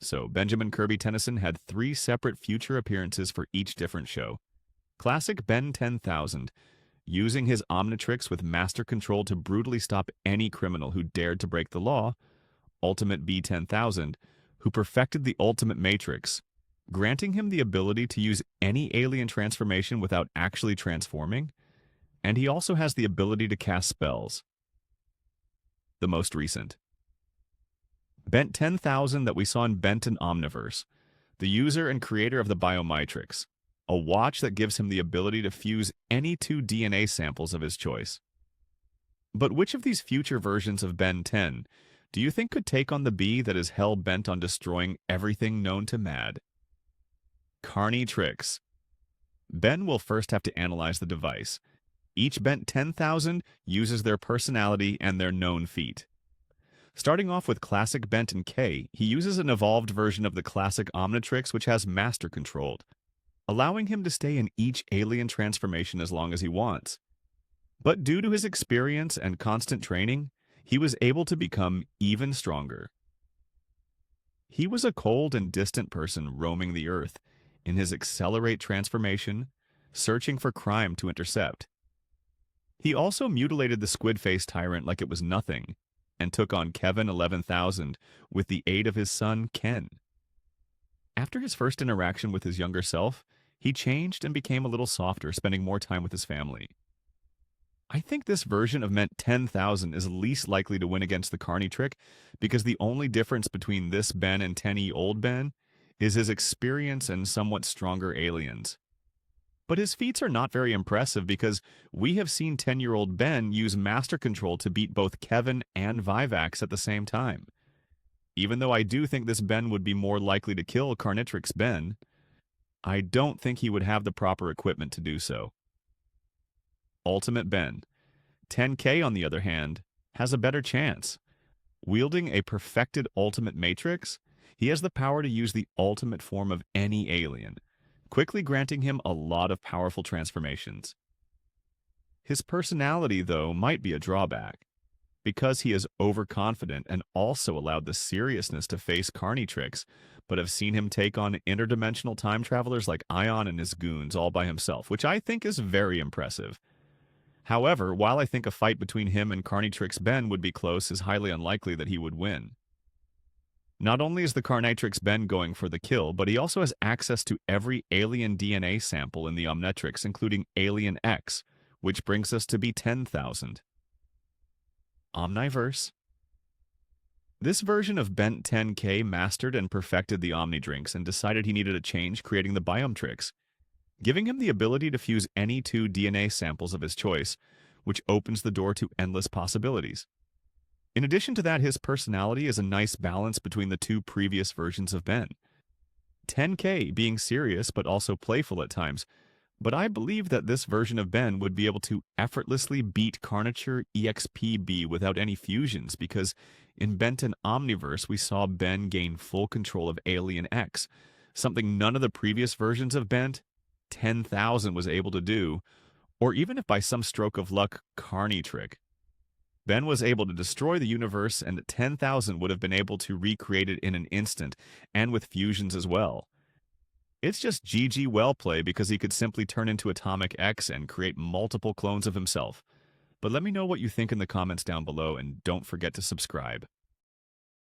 So Benjamin Kirby Tennyson had three separate future appearances for each different show. Classic Ben 10,000, using his omnitrix with master control to brutally stop any criminal who dared to break the law. Ultimate B 10,000, who perfected the ultimate matrix, granting him the ability to use any alien transformation without actually transforming. And he also has the ability to cast spells. The most recent. Bent 10,000 that we saw in Benton Omniverse, the user and creator of the Biomitrix, a watch that gives him the ability to fuse any two DNA samples of his choice. But which of these future versions of Ben 10 do you think could take on the bee that is hell-bent on destroying everything known to Mad? Carnitrix. Ben will first have to analyze the device. Each Bent 10,000 uses their personality and their known feat. Starting off with classic Benton K, he uses an evolved version of the classic Omnitrix which has master controlled, allowing him to stay in each alien transformation as long as he wants. But due to his experience and constant training, he was able to become even stronger. He was a cold and distant person roaming the earth in his accelerate transformation, searching for crime to intercept. He also mutilated the squid-faced tyrant like it was nothing, and took on Kevin 11,000 with the aid of his son, Ken. After his first interaction with his younger self, he changed and became a little softer, spending more time with his family. I think this version of Ment 10,000 is least likely to win against the Carnitrix because the only difference between this Ben and 10E old Ben is his experience and somewhat stronger aliens. But his feats are not very impressive because we have seen 10-year-old Ben use Master Control to beat both Kevin and Vivax at the same time. Even though I do think this Ben would be more likely to kill Carnitrix Ben, I don't think he would have the proper equipment to do so. Ultimate Ben. 10K, on the other hand, has a better chance. Wielding a perfected Ultimate Matrix, he has the power to use the ultimate form of any alien, quickly granting him a lot of powerful transformations. His personality, though, might be a drawback, because he is overconfident and also allowed the seriousness to face Carnitrix, but have seen him take on interdimensional time travelers like Ion and his goons all by himself, which I think is very impressive. However, while I think a fight between him and Carnitrix Ben would be close, it's highly unlikely that he would win. Not only is the Carnitrix Ben going for the kill, but he also has access to every alien DNA sample in the Omnitrix, including Alien X, which brings us to be 10,000. Omniverse. This version of Bent 10K mastered and perfected the Omnidrinks and decided he needed a change, creating the Biometrix, giving him the ability to fuse any two DNA samples of his choice, which opens the door to endless possibilities. In addition to that, his personality is a nice balance between the two previous versions of Ben. 10K being serious but also playful at times, but I believe that this version of Ben would be able to effortlessly beat Carniture EXP-B without any fusions because in Benton Omniverse we saw Ben gain full control of Alien X, something none of the previous versions of Bent 10,000 was able to do, or even if by some stroke of luck Carnitrix. Ben was able to destroy the universe, and 10,000 would have been able to recreate it in an instant, and with fusions as well. It's just GG well play because he could simply turn into Atomic X and create multiple clones of himself. But let me know what you think in the comments down below, and don't forget to subscribe.